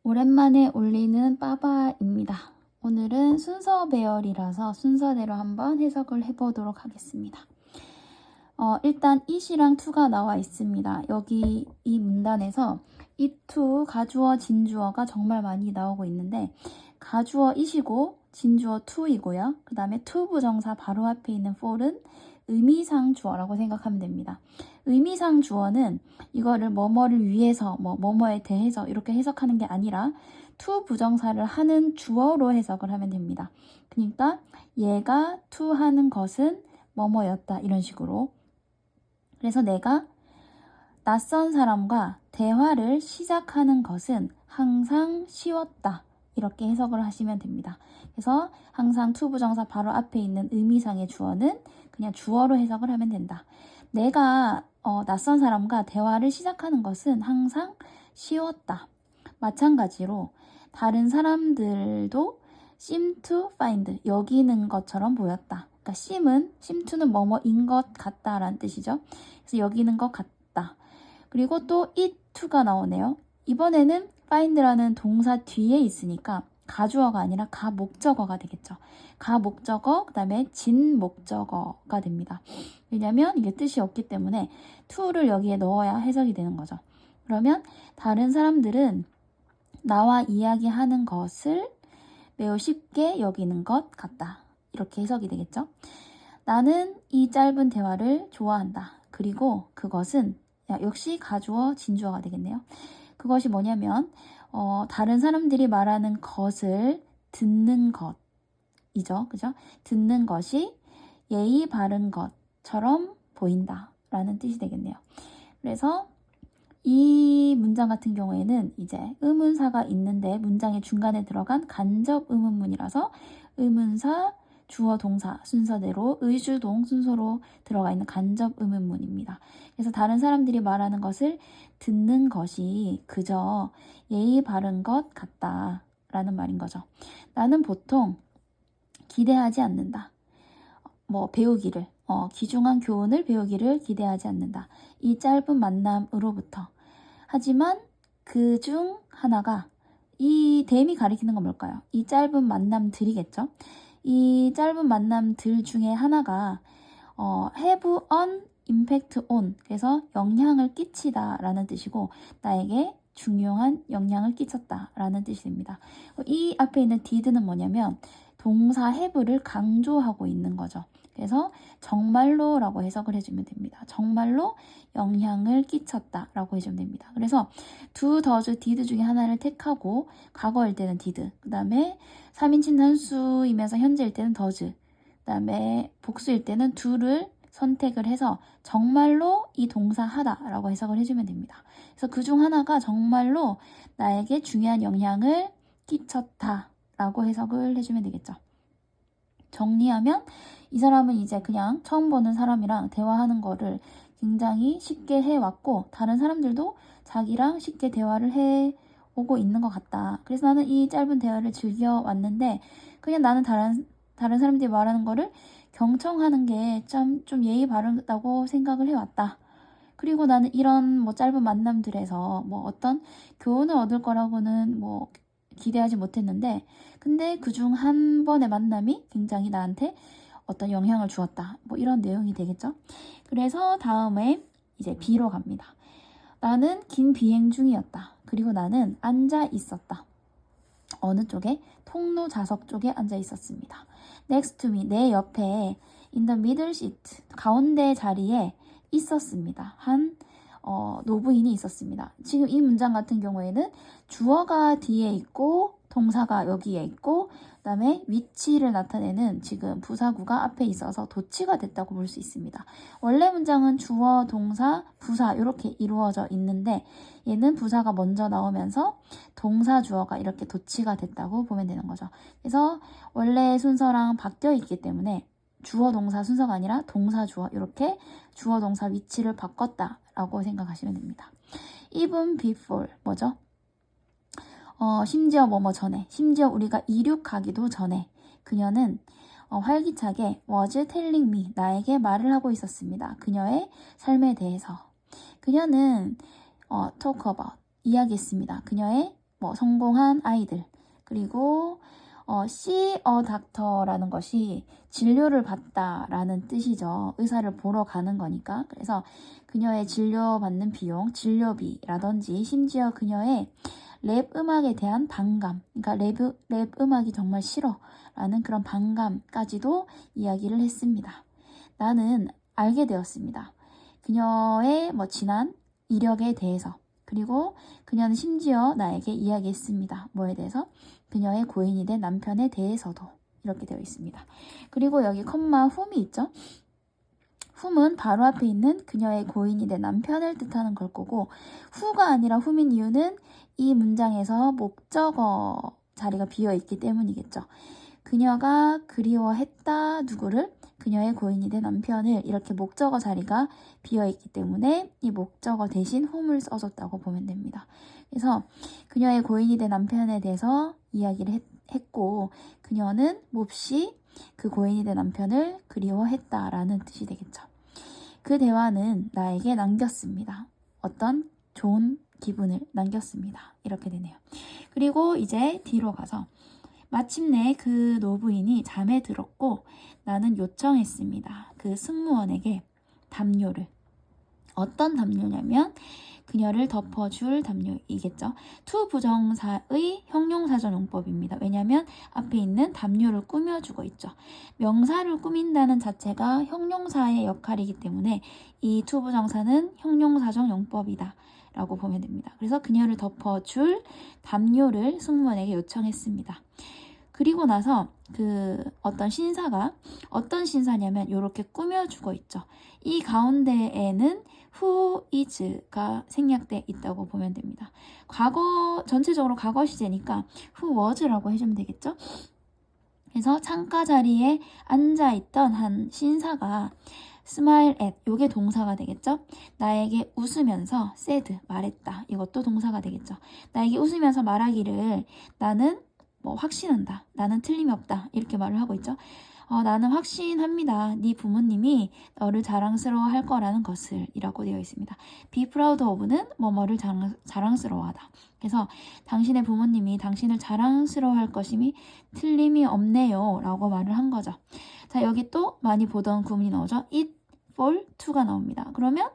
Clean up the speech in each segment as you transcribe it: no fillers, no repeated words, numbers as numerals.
오랜만에 올리는 빠바입니다. 오늘은 순서 배열이라서 순서대로 한번 해석을 해보도록 하겠습니다. 일단 it이랑 to가 나와 있습니다. 여기 이 문단에서 it, to, 가주어, 진주어가 정말 많이 나오고 있는데 가주어 it이고 진주어 to이고요. 그 다음에 to 부정사 바로 앞에 있는 for은 의미상 주어라고 생각하면 됩니다. 의미상 주어는 이거를 뭐뭐를 위해서, 뭐뭐에 대해서 이렇게 해석하는 게 아니라 to 부정사를 하는 주어로 해석을 하면 됩니다. 그러니까 얘가 to 하는 것은 뭐뭐였다 이런 식으로. 그래서 내가 낯선 사람과 대화를 시작하는 것은 항상 쉬웠다. 이렇게 해석을 하시면 됩니다. 그래서 항상 to 부정사 바로 앞에 있는 의미상의 주어는 그냥 주어로 해석을 하면 된다. 내가 낯선 사람과 대화를 시작하는 것은 항상 쉬웠다. 마찬가지로 다른 사람들도 seem to find, 여기는 것처럼 보였다. 그러니까 seem to는 뭐뭐인 것 같다라는 뜻이죠. 그래서 여기는 것 같다. 그리고 또 it to가 나오네요. 이번에는 find라는 동사 뒤에 있으니까 가주어가 아니라 가목적어가 되겠죠. 가목적어, 그 다음에 진목적어가 됩니다. 왜냐면 이게 뜻이 없기 때문에 to를 여기에 넣어야 해석이 되는 거죠. 그러면 다른 사람들은 나와 이야기하는 것을 매우 쉽게 여기는 것 같다. 이렇게 해석이 되겠죠. 나는 이 짧은 대화를 좋아한다. 그리고 그것은 역시 가주어, 진주어가 되겠네요. 그것이 뭐냐면 다른 사람들이 말하는 것을 듣는 것이죠. 그죠? 듣는 것이 예의 바른 것처럼 보인다 라는 뜻이 되겠네요. 그래서 이 문장 같은 경우에는 이제 의문사가 있는데 문장의 중간에 들어간 간접 의문문이라서 의문사, 주어, 동사 순서대로 의주동 순서로 들어가 있는 간접 의문문입니다. 그래서 다른 사람들이 말하는 것을 듣는 것이 그저 예의 바른 것 같다 라는 말인 거죠. 나는 보통 기대하지 않는다. 배우기를, 귀중한 교훈을 배우기를 기대하지 않는다. 이 짧은 만남으로부터. 하지만 그 중 하나가, 이 댐이 가리키는 건 뭘까요? 이 짧은 만남들이겠죠? 이 짧은 만남들 중에 하나가 have an impact on, 그래서 영향을 끼치다 라는 뜻이고 나에게 중요한 영향을 끼쳤다 라는 뜻이 됩니다. 이 앞에 있는 did는 뭐냐면 동사 have를 강조하고 있는 거죠. 그래서 정말로 라고 해석을 해주면 됩니다. 정말로 영향을 끼쳤다 라고 해주면 됩니다. 그래서 do, does, did 중에 하나를 택하고 과거일 때는 did, 그 다음에 3인칭 단수이면서 현재일 때는 does, 그 다음에 복수일 때는 do를 선택을 해서 정말로 이 동사 하다 라고 해석을 해주면 됩니다. 그래서 그 중 하나가 정말로 나에게 중요한 영향을 끼쳤다 라고 해석을 해주면 되겠죠. 정리하면 이 사람은 이제 그냥 처음 보는 사람이랑 대화하는 거를 굉장히 쉽게 해왔고 다른 사람들도 자기랑 쉽게 대화를 해오고 있는 것 같다. 그래서 나는 이 짧은 대화를 즐겨왔는데 그냥 나는 다른 사람들이 말하는 거를 경청하는 게 좀 예의 바르다고 생각을 해왔다. 그리고 나는 이런 짧은 만남들에서 어떤 교훈을 얻을 거라고는 기대하지 못했는데 근데 그중 한 번의 만남이 굉장히 나한테 어떤 영향을 주었다. 이런 내용이 되겠죠. 그래서 다음에 이제 B로 갑니다. 나는 긴 비행 중이었다. 그리고 나는 앉아 있었다. 어느 쪽에? 통로 좌석 쪽에 앉아 있었습니다. Next to me, 내 옆에 in the middle seat, 가운데 자리에 있었습니다. 노부인이 있었습니다. 지금 이 문장 같은 경우에는 주어가 뒤에 있고 동사가 여기에 있고 그 다음에 위치를 나타내는 지금 부사구가 앞에 있어서 도치가 됐다고 볼 수 있습니다. 원래 문장은 주어, 동사, 부사 이렇게 이루어져 있는데 얘는 부사가 먼저 나오면서 동사, 주어가 이렇게 도치가 됐다고 보면 되는 거죠. 그래서 원래 순서랑 바뀌어 있기 때문에 주어, 동사 순서가 아니라 동사, 주어 이렇게 주어, 동사 위치를 바꿨다 라고 생각하시면 됩니다. Even before, 뭐죠? 심지어 전에, 심지어 우리가 이륙하기도 전에 그녀는 활기차게 was telling me, 나에게 말을 하고 있었습니다. 그녀의 삶에 대해서. 그녀는 talk about, 이야기했습니다. 그녀의 뭐 성공한 아이들. 그리고 see a doctor라는 것이 진료를 받다라는 뜻이죠. 의사를 보러 가는 거니까. 그래서 그녀의 진료받는 비용, 진료비라든지 심지어 그녀의 랩 음악에 대한 반감, 그러니까 랩 음악이 정말 싫어라는 그런 반감까지도 이야기를 했습니다. 나는 알게 되었습니다. 그녀의 지난 이력에 대해서. 그리고 그녀는 심지어 나에게 이야기했습니다. 뭐에 대해서? 그녀의 고인이 된 남편에 대해서도. 이렇게 되어 있습니다. 그리고 여기 콤마 whom이 있죠? whom은 바로 앞에 있는 그녀의 고인이 된 남편을 뜻하는 걸 거고, who가 아니라 whom인 이유는 이 문장에서 목적어 자리가 비어있기 때문이겠죠. 그녀가 그리워했다 누구를? 그녀의 고인이 된 남편을. 이렇게 목적어 자리가 비어있기 때문에 이 목적어 대신 whom을 써줬다고 보면 됩니다. 그래서 그녀의 고인이 된 남편에 대해서 이야기를 했고, 그녀는 몹시 그 고인이 된 남편을 그리워했다라는 뜻이 되겠죠. 그 대화는 나에게 남겼습니다. 어떤 좋은 기분을 남겼습니다. 이렇게 되네요. 그리고 이제 뒤로 가서 마침내 그 노부인이 잠에 들었고 나는 요청했습니다. 그 승무원에게 담요를. 어떤 담요냐면 그녀를 덮어줄 담요이겠죠. to 부정사의 형용사전용법입니다. 왜냐하면 앞에 있는 담요를 꾸며주고 있죠. 명사를 꾸민다는 자체가 형용사의 역할이기 때문에 이 to 부정사는 형용사전용법이다 라고 보면 됩니다. 그래서 그녀를 덮어줄 담요를 승무원에게 요청했습니다. 그리고 나서 어떤 신사냐면 이렇게 꾸며주고 있죠. 이 가운데에는 who is가 생략돼 있다고 보면 됩니다. 전체적으로 과거 시제니까 who was라고 해주면 되겠죠. 그래서 창가 자리에 앉아있던 한 신사가 smile at, 요게 동사가 되겠죠. 나에게 웃으면서 said, 말했다. 이것도 동사가 되겠죠. 나에게 웃으면서 말하기를 나는 확신한다. 나는 틀림이 없다. 이렇게 말을 하고 있죠. 나는 확신합니다. 네 부모님이 너를 자랑스러워할 거라는 것을 이라고 되어 있습니다. be proud of는 뭐뭐를 자랑스러워하다. 그래서 당신의 부모님이 당신을 자랑스러워할 것임이 틀림이 없네요 라고 말을 한 거죠. 자, 여기 또 많이 보던 구문이 나오죠. it fall to가 나옵니다. 그러면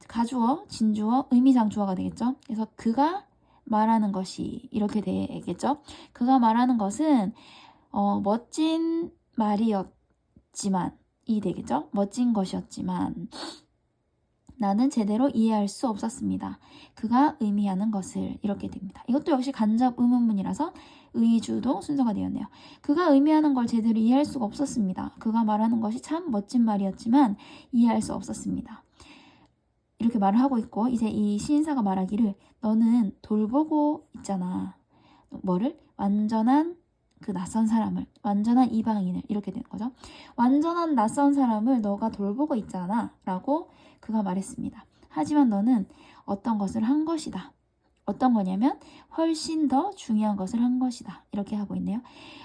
가주어, 진주어, 의미상 주어가 되겠죠. 그래서 그가 말하는 것이 이렇게 되겠죠. 그가 말하는 것은 멋진 말이었지만 이 되겠죠. 멋진 것이었지만 나는 제대로 이해할 수 없었습니다. 그가 의미하는 것을 이렇게 됩니다. 이것도 역시 간접 의문문이라서 의주동 순서가 되었네요. 그가 의미하는 걸 제대로 이해할 수가 없었습니다. 그가 말하는 것이 참 멋진 말이었지만 이해할 수 없었습니다. 이렇게 말을 하고 있고 이제 이 시인사가 말하기를 너는 돌보고 있잖아. 뭐를? 완전한 그 낯선 사람을, 완전한 이방인을 이렇게 되는 거죠. 완전한 낯선 사람을 너가 돌보고 있잖아 라고 그가 말했습니다. 하지만 너는 어떤 것을 한 것이다. 어떤 거냐면 훨씬 더 중요한 것을 한 것이다. 이렇게 하고 있네요.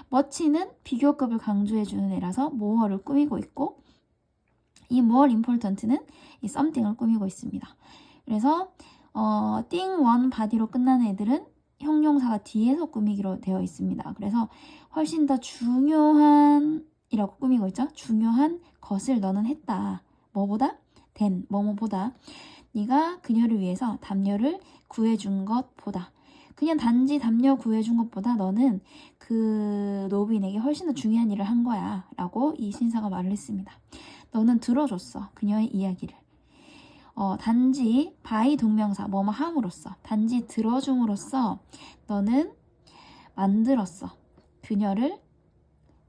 머치는 비교급을 강조해주는 애라서 more를 꾸미고 있고 이 more important는 이 something을 꾸미고 있습니다. 그래서 thing, one, body로 끝나는 애들은 형용사가 뒤에서 꾸미기로 되어 있습니다. 그래서 훨씬 더 중요한 이라고 꾸미고 있죠. 중요한 것을 너는 했다. 뭐보다? 된, 뭐뭐보다. 네가 그녀를 위해서 담요를 구해준 것보다. 그냥 단지 담요 구해준 것보다 너는 그 노부인에게 훨씬 더 중요한 일을 한 거야 라고 이 신사가 말을 했습니다. 너는 들어줬어. 그녀의 이야기를. 단지 by 동명사 뭐뭐 함으로써 단지 들어줌으로써 너는 만들었어. 그녀를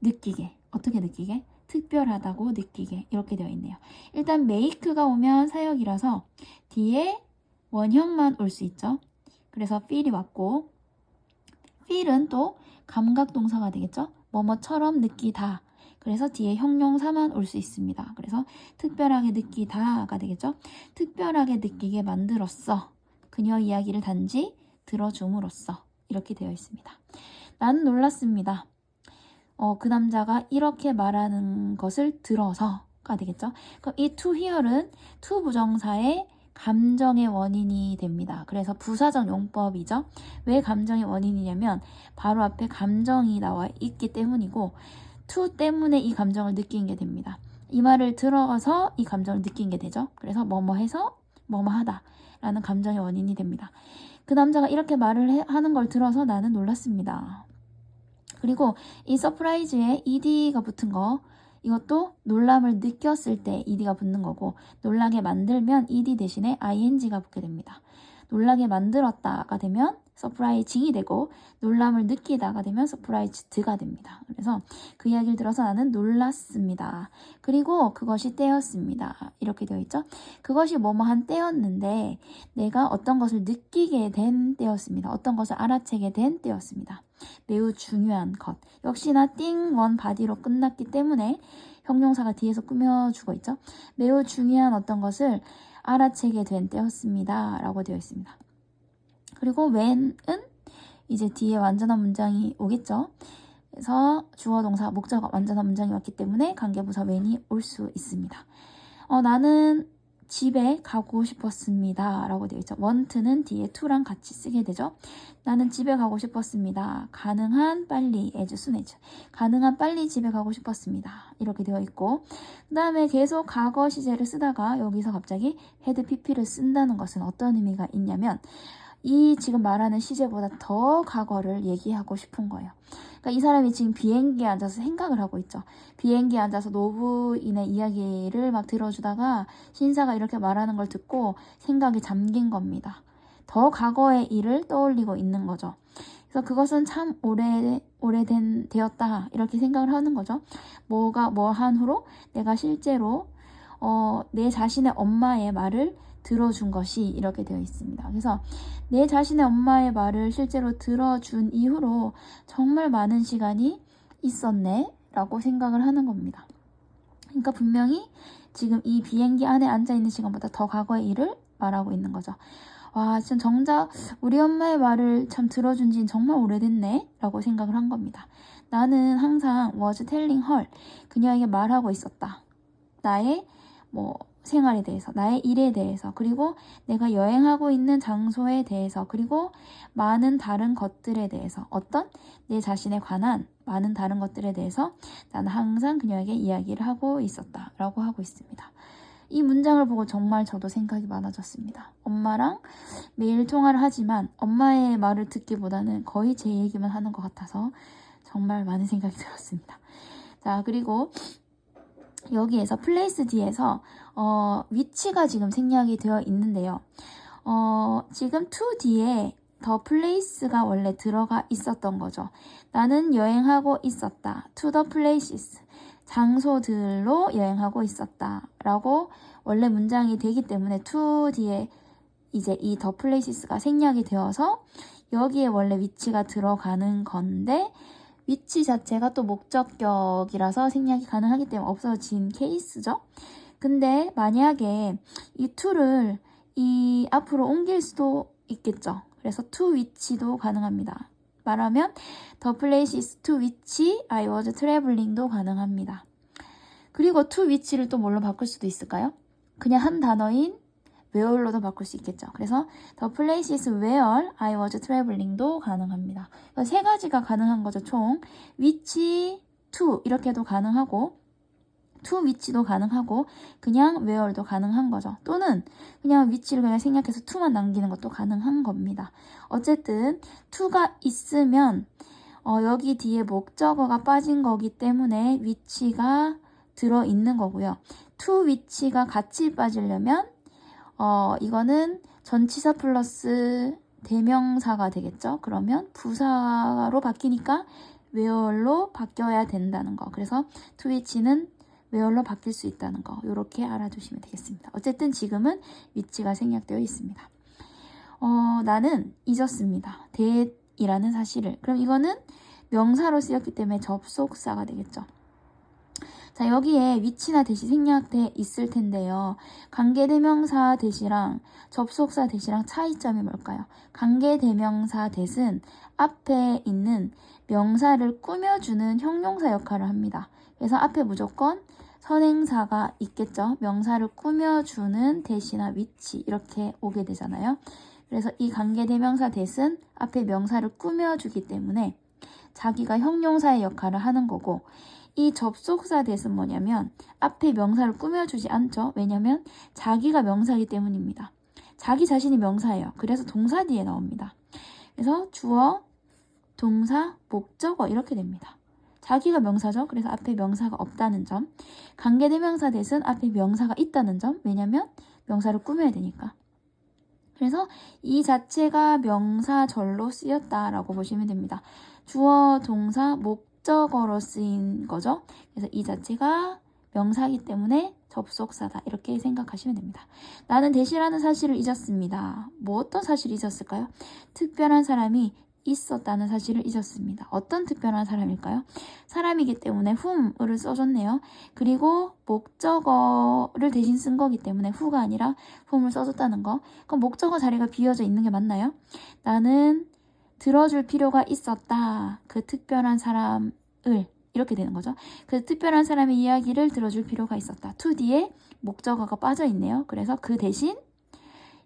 느끼게. 어떻게 느끼게? 특별하다고 느끼게. 이렇게 되어 있네요. 일단 make가 오면 사역이라서 뒤에 원형만 올 수 있죠. 그래서 feel이 왔고 feel은 또 감각동사가 되겠죠. 뭐뭐처럼 느끼다. 그래서 뒤에 형용사만 올 수 있습니다. 그래서 특별하게 느끼다가 되겠죠. 특별하게 느끼게 만들었어. 그녀 이야기를 단지 들어줌으로써 이렇게 되어 있습니다. 나는 놀랐습니다. 그 남자가 이렇게 말하는 것을 들어서가 되겠죠. 그럼 이 to hear은 to 부정사의 감정의 원인이 됩니다. 그래서 부사적 용법이죠. 왜 감정의 원인이냐면 바로 앞에 감정이 나와 있기 때문이고 to 때문에 이 감정을 느끼게 됩니다. 이 말을 들어서 이 감정을 느끼게 되죠. 그래서 뭐뭐 해서 뭐뭐 하다 라는 감정의 원인이 됩니다. 그 남자가 이렇게 말을 하는 걸 들어서 나는 놀랐습니다. 그리고 이 서프라이즈에 ed가 붙은 거 이것도 놀람을 느꼈을 때 ed가 붙는 거고 놀라게 만들면 ed 대신에 ing가 붙게 됩니다. 놀라게 만들었다가 되면 서프라이징이 되고 놀람을 느끼다가 되면 서프라이즈드가 됩니다. 그래서 그 이야기를 들어서 나는 놀랐습니다. 그리고 그것이 때였습니다. 이렇게 되어 있죠. 그것이 뭐뭐한 때였는데 내가 어떤 것을 느끼게 된 때였습니다. 어떤 것을 알아채게 된 때였습니다. 매우 중요한 것. 역시나 띵, 원, 바디로 끝났기 때문에 형용사가 뒤에서 꾸며주고 있죠. 매우 중요한 어떤 것을 알아채게 된 때였습니다. 라고 되어 있습니다. 그리고 when은 이제 뒤에 완전한 문장이 오겠죠. 그래서 주어, 동사, 목적어 완전한 문장이 왔기 때문에 관계부사 when이 올 수 있습니다. 나는 집에 가고 싶었습니다. 라고 되어 있죠. want는 뒤에 to랑 같이 쓰게 되죠. 나는 집에 가고 싶었습니다. 가능한 빨리, as soon as. 가능한 빨리 집에 가고 싶었습니다. 이렇게 되어 있고 그 다음에 계속 과거 시제를 쓰다가 여기서 갑자기 had pp를 쓴다는 것은 어떤 의미가 있냐면 이 지금 말하는 시제보다 더 과거를 얘기하고 싶은 거예요. 그러니까 이 사람이 지금 비행기에 앉아서 생각을 하고 있죠. 비행기에 앉아서 노부인의 이야기를 막 들어주다가 신사가 이렇게 말하는 걸 듣고 생각이 잠긴 겁니다. 더 과거의 일을 떠올리고 있는 거죠. 그래서 그것은 참 오래된 되었다 이렇게 생각을 하는 거죠. 뭐 한 후로 내가 실제로 내 자신의 엄마의 말을 들어준 것이 이렇게 되어 있습니다. 그래서 내 자신의 엄마의 말을 실제로 들어준 이후로 정말 많은 시간이 있었네 라고 생각을 하는 겁니다. 그러니까 분명히 지금 이 비행기 안에 앉아있는 시간보다 더 과거의 일을 말하고 있는 거죠. 와, 진짜 정작 우리 엄마의 말을 참 들어준 지는 정말 오래됐네 라고 생각을 한 겁니다. 나는 항상 was telling her 그녀에게 말하고 있었다. 나의 생활에 대해서, 나의 일에 대해서, 그리고 내가 여행하고 있는 장소에 대해서, 그리고 많은 다른 것들에 대해서, 어떤 내 자신에 관한 많은 다른 것들에 대해서 나는 항상 그녀에게 이야기를 하고 있었다 라고 하고 있습니다. 이 문장을 보고 정말 저도 생각이 많아졌습니다. 엄마랑 매일 통화를 하지만 엄마의 말을 듣기보다는 거의 제 얘기만 하는 것 같아서 정말 많은 생각이 들었습니다. 자, 그리고 여기에서 플레이스 뒤에서 위치가 지금 생략이 되어 있는데요. 지금 to 뒤에 더 플레이스가 원래 들어가 있었던 거죠. 나는 여행하고 있었다. to the places. 장소들로 여행하고 있었다. 라고 원래 문장이 되기 때문에 to 뒤에 이제 이 the places가 생략이 되어서 여기에 원래 위치가 들어가는 건데 위치 자체가 또 목적격이라서 생략이 가능하기 때문에 없어진 케이스죠. 근데 만약에 이 to를 이 앞으로 옮길 수도 있겠죠. 그래서 to 위치도 가능합니다. 말하면 the places to which I was traveling도 가능합니다. 그리고 to 위치를 또 뭘로 바꿀 수도 있을까요? 그냥 한 단어인 where로도 바꿀 수 있겠죠. 그래서 the places where I was traveling도 가능합니다. 그러니까 세 가지가 가능한 거죠. 총 which, to 이렇게도 가능하고 to which도 가능하고 그냥 where도 가능한 거죠. 또는 그냥 which를 그냥 생략해서 to만 남기는 것도 가능한 겁니다. 어쨌든 to가 있으면 여기 뒤에 목적어가 빠진 거기 때문에 which가 들어있는 거고요. to which가 같이 빠지려면 이거는 전치사 플러스 대명사가 되겠죠. 그러면 부사로 바뀌니까 where로 바뀌어야 된다는 거. 그래서 to which는 where로 바뀔 수 있다는 거. 이렇게 알아두시면 되겠습니다. 어쨌든 지금은 which가 생략되어 있습니다. 나는 잊었습니다. that이라는 사실을. 그럼 이거는 명사로 쓰였기 때문에 접속사가 되겠죠. 자, 여기에 위치나 대시 생략돼 있을 텐데요. 관계대명사 대시랑 접속사 대시랑 차이점이 뭘까요? 관계대명사 대신 앞에 있는 명사를 꾸며주는 형용사 역할을 합니다. 그래서 앞에 무조건 선행사가 있겠죠. 명사를 꾸며주는 대시나 위치 이렇게 오게 되잖아요. 그래서 이 관계대명사 대신 앞에 명사를 꾸며주기 때문에 자기가 형용사의 역할을 하는 거고, 이 접속사 대신 뭐냐면 앞에 명사를 꾸며주지 않죠. 왜냐면 자기가 명사이기 때문입니다. 자기 자신이 명사예요. 그래서 동사 뒤에 나옵니다. 그래서 주어, 동사, 목적어 이렇게 됩니다. 자기가 명사죠. 그래서 앞에 명사가 없다는 점. 관계대명사 대신 앞에 명사가 있다는 점. 왜냐면 명사를 꾸며야 되니까. 그래서 이 자체가 명사절로 쓰였다라고 보시면 됩니다. 주어, 동사, 목적어로 쓰인 거죠. 그래서 이 자체가 명사이기 때문에 접속사다 이렇게 생각하시면 됩니다. 나는 대시라는 사실을 잊었습니다. 뭐 어떤 사실을 잊었을까요? 특별한 사람이 있었다는 사실을 잊었습니다. 어떤 특별한 사람일까요? 사람이기 때문에 whom을 써줬네요. 그리고 목적어를 대신 쓴 거기 때문에 who가 아니라 whom을 써줬다는 거. 그럼 목적어 자리가 비어져 있는 게 맞나요? 나는 들어줄 필요가 있었다. 그 특별한 사람을 이렇게 되는 거죠. 그 특별한 사람의 이야기를 들어줄 필요가 있었다. to 뒤에 목적어가 빠져 있네요. 그래서 그 대신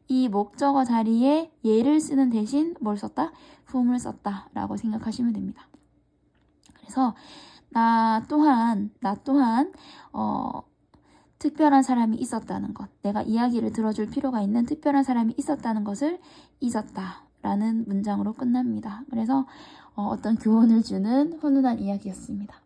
이 목적어 자리에 얘를 쓰는 대신 뭘 썼다? whom을 썼다 라고 생각하시면 됩니다. 그래서 나 또한 특별한 사람이 있었다는 것, 내가 이야기를 들어줄 필요가 있는 특별한 사람이 있었다는 것을 잊었다 라는 문장으로 끝납니다. 그래서 어떤 교훈을 주는 훈훈한 이야기였습니다.